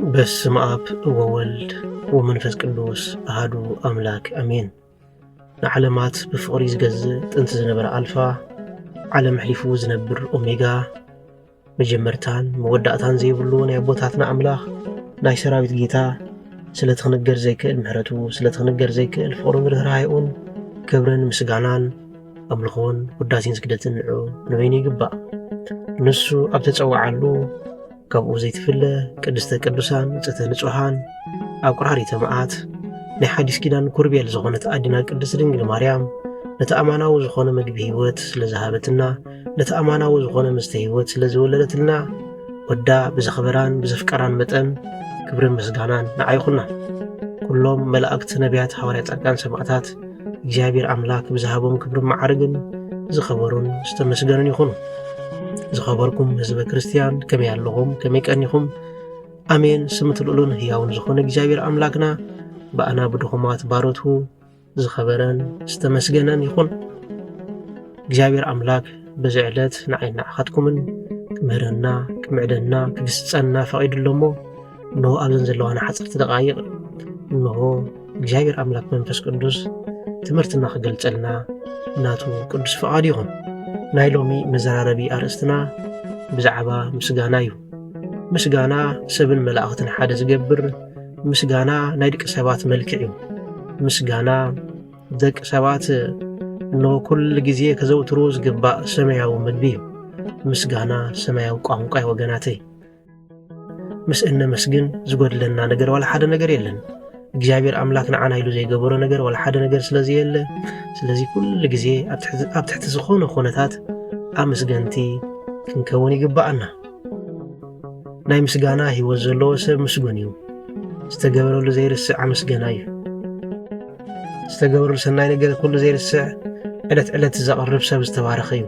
በስመ አብ ወወልድ ወመንፈስ ቅዱስ አሐዱ አምላክ አሜን። ንዓለማት ብፍቕሪ ዝገዝእ ጥንቲ ዝነበረ አልፋ ዓለም ሕሊፉ ዝነብር ኦሜጋ መጀመርታን መወዳእታን ዘይብሉ ናይ ኣቦታትና ኣምላኽ ናይ ሰራዊት ጌታ ስለትኽነገር ዘይክእል ምሕረቱ ስለትኽነገር ዘይክእል ፍቕሩን ርህራሄኡን ክብርን ምስጋናን ኣምልኾን ውዳሴን ስግደትን ንዑ ንበይኑ ይግባእ። ንሱ ኣብ ተጸዋዓሉ ካብኡ ዘይትፍለ ቅድስተ ቅዱሳን ንጽሕተ ንጹሓን ኣብ ቁራሪተ መዓት ናይ ሓዲስ ኪዳን ኩርቤል ዝኾነት ኣዲና ቅድስት ድንግል ማርያም ነቲ ኣማናዊ ዝኾነ መግቢ ህይወት ስለ ዝሃበትና ነቲ ኣማናዊ ዝኾነ መስተ ህይወት ስለ ዝወለደትልና ወዳ ብዘኽበራን ብዘፍቀራን መጠን ክብርን ምስጋናን ንዓይኹና። ኩሎም መላእክት ነቢያት ሐዋርያት ጻድቃን ሰማዕታት እግዚአብሔር ኣምላክ ብዝሃቦም ክብርን ማዕርግን ዝኸበሩን ዝተመስገኑን ይኹኑ። ዝኸበርኩም ህዝበ ክርስቲያን ከመይ ኣለኹም? ከመይ ቀኒኹም? ኣሜን። ስምቲ ልዑልን ህያውን ዝኾነ እግዚአብሔር ኣምላክና በኣና ብድኹማት ባሮቱ ዝኸበረን ዝተመስገነን ይኹን። እግዚአብሔር ኣምላክ በዚ ዕለት ንዓይና ኣኻትኩምን ክምህረና ክምዕደና ክግስጸና ፈቒዱሎ እሞ እንሆ ኣብዘን ዘለዋና ሓፀርቲ ደቓይቕ እንሆ እግዚአብሔር ኣምላክ መንፈስ ቅዱስ ትምህርትና ክገልጸልና እናቱ ቅዱስ ፈቓድ ይኹን። ናይ ሎሚ መዘራረቢ ኣርእስትና ብዛዕባ ምስጋና እዩ። ምስጋና ሰብን መላእኽትን ሓደ ዝገብር ምስጋና ናይ ደቂ ሰባት መልክዕ እዩ። ምስጋና ደቂ ሰባት እንሆ ኩሉ ግዜ ከዘውትሮ ዝግባእ ሰማያዊ ምግቢ እዩ። ምስጋና ሰማያዊ ቋንቋ ወገናተይ። ምስ እነመስግን ዝጎድለና ነገር ዋላ ሓደ ነገር የለን። እግዚአብሔር ኣምላክ ንዓና ኢሉ ዘይገበሮ ነገር ዋላ ሓደ ነገር ስለዘየለ ስለዚ ኩሉ ግዜ ኣብ ትሕቲ ዝኾነ ኩነታት ኣመስገንቲ ክንከውን ይግባአና። ናይ ምስጋና ህይወት ዘለዎ ሰብ ምስጉን እዩ። ዝተገበረሉ ዘይርስዕ ኣመስገና እዩ። ዝተገበረሉ ሰናይ ነገር ኩሉ ዘይርስዕ ዕለት ዕለት ዘቕርብ ሰብ ዝተባረኸ እዩ።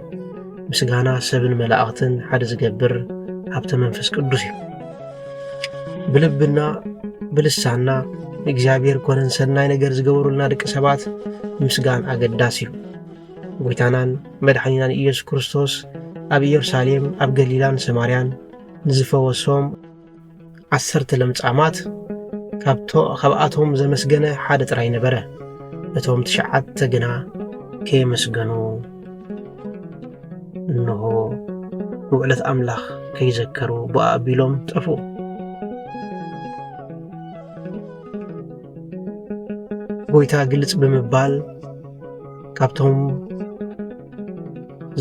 ምስጋና ሰብን መላእኽትን ሓደ ዝገብር ሃብተ መንፈስ ቅዱስ እዩ። ብልብና ብልሳና እግዚአብሔር ኮነን ሰናይ ነገር ዝገበሩልና ደቂ ሰባት ምስጋን ኣገዳሲ እዩ። ጎይታናን መድሓኒናን ኢየሱስ ክርስቶስ ኣብ ኢየሩሳሌም ኣብ ገሊላን ሰማርያን ንዝፈወሶም 10 ለምጻማት ካብኣቶም ዘመስገነ ሓደ ጥራይ ነበረ። እቶም 9 ግና ከየመስገኑ እንሆ ውዕለት ኣምላኽ ከይዘከሩ ብኣ ኣቢሎም ጠፉ። ጎይታ ግልጽ ብምባል ካብቶም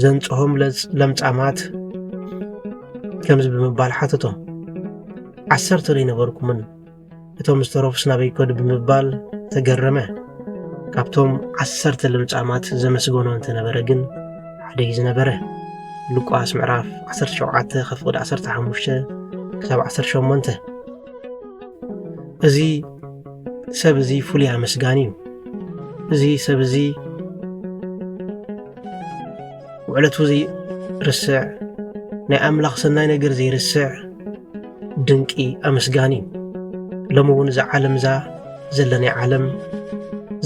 ዘንጽሖም ለምጻማት ከምዚ ብምባል ሓተቶም 10 ዘይነበርኩምን እቶም ዝተረፉስ ናበይ ከዱ ብምባል ተገረመ። ካብቶም 10 ለምጻማት ዘመስገኖ እንተነበረ ግን ሓደ እዩ ዝነበረ። ሉቃስ ምዕራፍ 17 ከፍቅድ 15 ክሳብ 18 እዚ ሰብ እዚ ፍሉይ ኣመስጋኒ እዩ። እዚ ሰብ እዚ ውዕለቱ ዘይርስዕ ናይ ኣምላኽ ሰናይ ነገር ዘይርስዕ ድንቂ ኣመስጋኒ እዩ። ሎሚ እውን እዛ ዓለም እዛ ዘለናይ ዓለም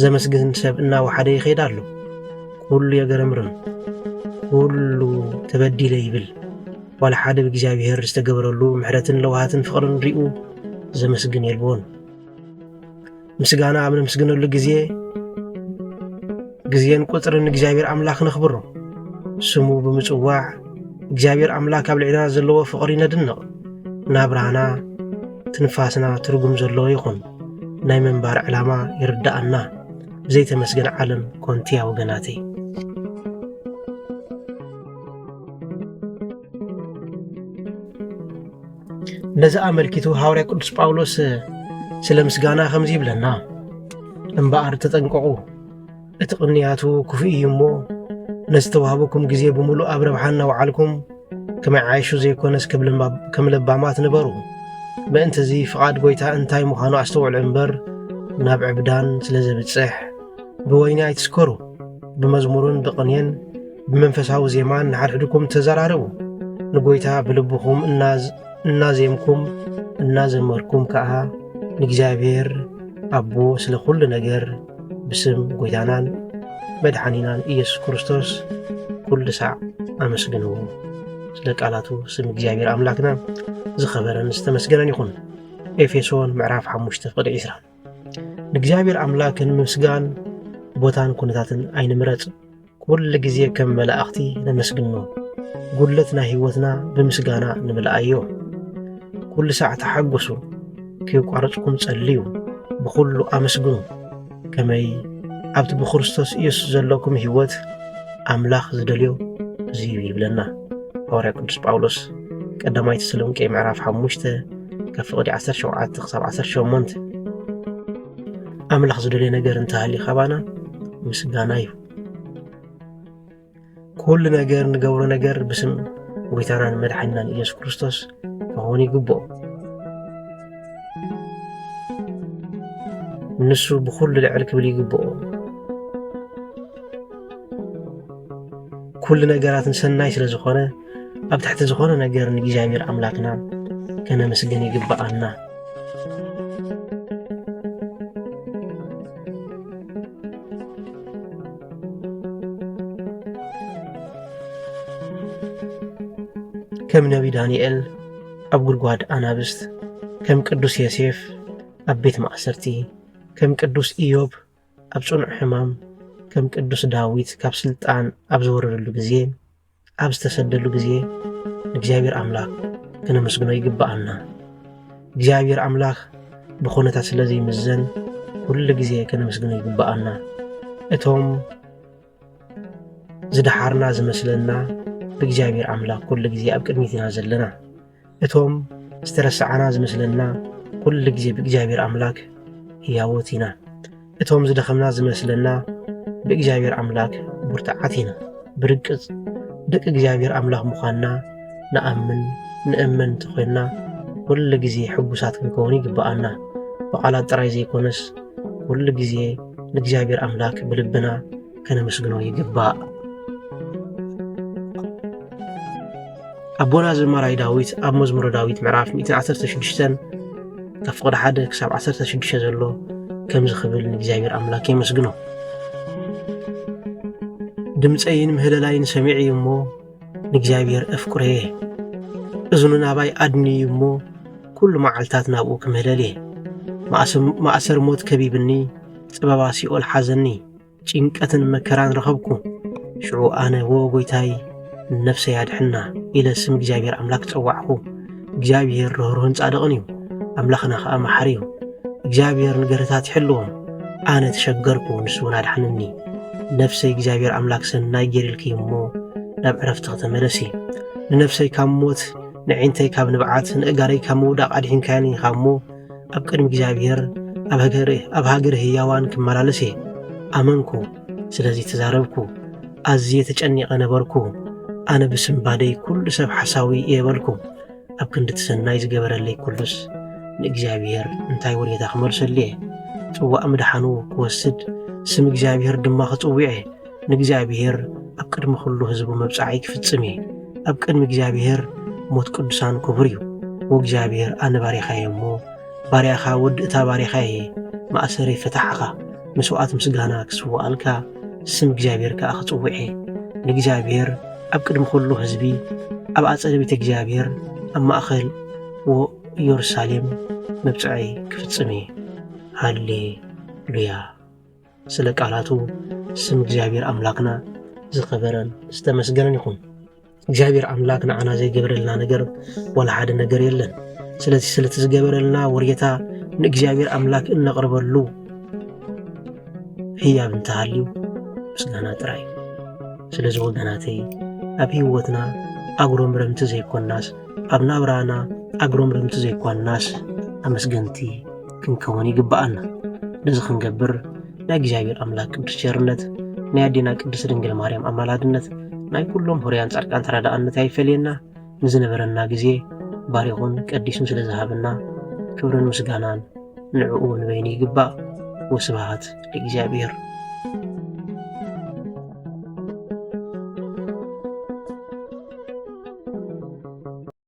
ዘመስግን ሰብ እናወሓደ ይኸይድ ኣሎ። ኩሉ የገረምርን ኩሉ ተበዲለ ይብል ዋላ ሓደ ብእግዚአብሔር ዝተገበረሉ ምሕረትን ለውሃትን ፍቕርን ሪኡ ዘመስግን የልቦን። ምስጋና ኣብ ነምስግነሉ ግዜን ቁጥርን እግዚአብሔር ኣምላኽ ነኽብሮ ስሙ ብምጽዋዕ እግዚአብሔር ኣምላክ ኣብ ልዕልና ዘለዎ ፍቕሪ ነድንቕ። ናብራና ትንፋስና ትርጉም ዘለዎ ይኹን። ናይ መንባር ዕላማ ይርዳኣና። ብዘይተመስገን ዓለም ኮንቲያ ወገናተይ። ነዚ ኣመልኪቱ ሐዋርያ ቅዱስ ጳውሎስ ስለ ምስጋና ከምዚ ይብለና፣ እምበኣር ተጠንቀቑ፣ እቲ ቅንያቱ ክፉእ እዩ እሞ ነዝተዋህበኩም ግዜ ብምሉእ ኣብ ረብሓን ናውዓልኩም ከመይ ዓይሹ ዘይኮነስ ከም ለባማት ነበሩ። በእንተ እዚ ፍቓድ ጎይታ እንታይ ምዃኑ ኣስተውዕሉ እምበር ናብ ዕብዳን ስለ ዘብጽሕ ብወይኒ ኣይትስከሩ። ብመዝሙርን ብቕንየን ብመንፈሳዊ ዜማን ንሓድሕድኩም ተዘራርቡ። ንጎይታ ብልብኹም እናዜምኩም እናዘመርኩም ከዓ ንእግዚአብሔር ኣቦ ስለ ኩሉ ነገር ብስም ጎይታናን መድሓኒናን ኢየሱስ ክርስቶስ ኩሉ ሳዕ ኣመስግንዎ። ስለ ቃላቱ ስም እግዚአብሔር ኣምላክና ዝኸበረን ዝተመስገነን ይኹን። ኤፌሶን ምዕራፍ 5:20 ንእግዚአብሔር ኣምላክ ንምስጋን ቦታን ኩነታትን ኣይንምረጽ ኩሉ ግዜ ከም መላእኽቲ ነመስግኖ ጉለትና ህይወትና ብምስጋና ንምልኣዮ ኩሉ ሰዓት ተሓጎሱ ከይቋረጽኩም ጸልዩ ብኩሉ ኣመስግኑ ከመይ ኣብቲ ብክርስቶስ ኢየሱስ ዘለኩም ህይወት ኣምላኽ ዝደልዮ እዙይ ይብለና ሐዋርያ ቅዱስ ጳውሎስ ቀዳማይ ተሰሎንቄ ምዕራፍ 5:17-18 ኣምላኽ ዝደልዮ ነገር እንተሃልዩ ኸባና ምስጋና እዩ ኩሉ ነገር ንገብሮ ነገር ብስም ጎይታናን መድሓኒናን ኢየሱስ ክርስቶስ ክኾን ይግብኦ ንሱ ብኩሉ ልዕል ክብል ይግብኦ ኩሉ ነገራትን ሰናይ ስለ ዝኾነ ኣብ ትሕቲ ዝኾነ ነገር ንእግዚአብሔር ኣምላክና ከነመስግን ይግባኣና ከም ነቢ ዳንኤል ኣብ ጉድጓድ ኣናብስት ከም ቅዱስ ዮሴፍ ኣብ ቤት ማእሰርቲ ከም ቅዱስ ኢዮብ ኣብ ጽኑዕ ሕማም ከም ቅዱስ ዳዊት ካብ ስልጣን ኣብ ዝወረደሉ ግዜ ኣብ ዝተሰደሉ ግዜ እግዚአብሔር ኣምላኽ ከነመስግኖ ይግባኣና እግዚአብሔር ኣምላኽ ብኹነታት ስለዘይ ምዘን ኩሉ ግዜ ከነመስግኖ ይግባኣና እቶም ዝደሓርና ዝመስለና ብእግዚአብሔር ኣምላኽ ኩሉ ግዜ ኣብ ቅድሚትና ዘለና እቶም ዝተረሳዓና ዝመስለና ኩሉ ግዜ ብእግዚአብሔር ኣምላክ ሕያወት ኢና እቶም ዝደኸምና ዝመስለና ብእግዚአብሔር ኣምላክ ብርቱዓት ኢና ብርግጽ ደቂ እግዚአብሔር ኣምላኽ ምዃንና ንእመን እንተኾይንና ኩሉ ግዜ ሕጉሳት ክንከውን ይግባኣና ብቓላት ጥራይ ዘይኮነስ ኩሉ ግዜ ንእግዚአብሔር ኣምላክ ብልብና ከነመስግኖ ይግባእ ኣቦና ዘማራይ ዳዊት ኣብ መዝሙረ ዳዊት ምዕራፍ 116 ዘሎ ከምዚ ክብል ንእግዚአብሔር ኣምላክ የመስግኖ ድምፀይን ምህለላይን ሰሚዕ እሞ ንእግዚአብሔር ኣፍቁረየ እዝኑ ናባይ ኣድንዩ እሞ ኩሉ መዓልታት ናብኡ ክምህለል እየ ማእሰር ሞት ከቢብኒ ጽበባ ሲኦል ሓዘኒ ጭንቀትን መከራን ረኸብኩ ሽዑ ኣነ ጎይታይ ነፍሰይ ያድሕና ኢለ ስም እግዚአብሔር ኣምላክ ጸዋዕኹ እግዚአብሔር ርህሩህን ጻድቕን እዩ ኣምላኽና ኸኣ መሓሪ እዩ እግዚአብሔር ንገርታት ይሕልዎም ኣነ ተሸገርኩ ንሱ እውን ኣድሓነኒ ነፍሰይ እግዚአብሔር ኣምላክ ሰናይ ጌሪልኪ እሞ ናብ ዕረፍቲ ከተመለሲ ንነፍሰይ ካብ ሞት ንዒንተይ ካብ ንብዓት ንእጋረይ ካብ ምውዳቕ ኣድሒንካኒ ኢኻ እሞ ኣብ ቅድሚ እግዚአብሔር ኣብ ሃገር ህያዋን ክመላለስ እየ ኣመንኩ ስለዚ ተዛረብኩ ኣዝየ ተጨኒቐ ነበርኩ ኣነ ብስምባደይ ኩሉ ሰብ ሓሳዊ የበልኩ ኣብ ክንዲ ሰናይ ዝገበረለይ ኩሉስ ንእግዚአብሔር እንታይ ወርየታ ክመልሰሉ እየ ጽዋዕ ምድሓኑ ክወስድ ስም እግዚአብሔር ድማ ክጽውዕ ንእግዚአብሔር ኣብ ቅድሚ ኩሉ ህዝቡ መብጻዕይ ክፍጽም እየ ኣብ ቅድሚ እግዚአብሔር ሞት ቅዱሳን ክቡር እዩ ወእግዚአብሔር ኣነ ባሪኻየ እሞ ባርያኻ ወዲ እታ ባሪኻየ ማእሰረይ ፈታሕኻ መስዋዕት ምስጋና ክስዋኣልካ ስም እግዚአብሔር ከዓ ክጽውዕ ንእግዚአብሔር ኣብ ቅድሚ ኩሉ ህዝቢ ኣብ ኣጸደ ቤተ እግዚአብሔር ኣብ ማእኸል ኢየሩሳሌም መብጽዐይ ክፍጽም እየ ሃሌሉያ ስለ ቃላቱ ስም እግዚአብሔር ኣምላክና ዝኸበረን ዝተመስገነን ይኹን እግዚአብሔር ኣምላክ ንዓና ዘይገበረልና ነገር ወላ ሓደ ነገር የለን ስለዚ ስለቲ ዝገበረልና ወርየታ ንእግዚአብሔር ኣምላክ እነቕርበሉ ህያብ እንተሃልዩ ምስጋና ጥራይ ስለዚ ወገናተይ ኣብ ህይወትና ኣግሮምረምቲ ዘይኮናስ ኣብ ናብራና ኣግሮምረምቲ ዘይኮናስ ኣመስገንቲ ክንከውን ይግባኣና ነዚ ክንገብር ናይ እግዚአብሔር ኣምላክ ቅዱስ ቸርነት ናይ ኣዴና ቅድስት ድንግል ማርያም ኣማላድነት ናይ ኩሎም ሆርያን ጻድቃን ተራዳእነት ኣይፈልየና ንዝነበረና ግዜ ባሪኹን ቀዲሱን ስለ ዝሃበና ክብርን ምስጋናን ንዕኡ ንበይኒ ይግባእ ወስብሃት ለእግዚአብሔር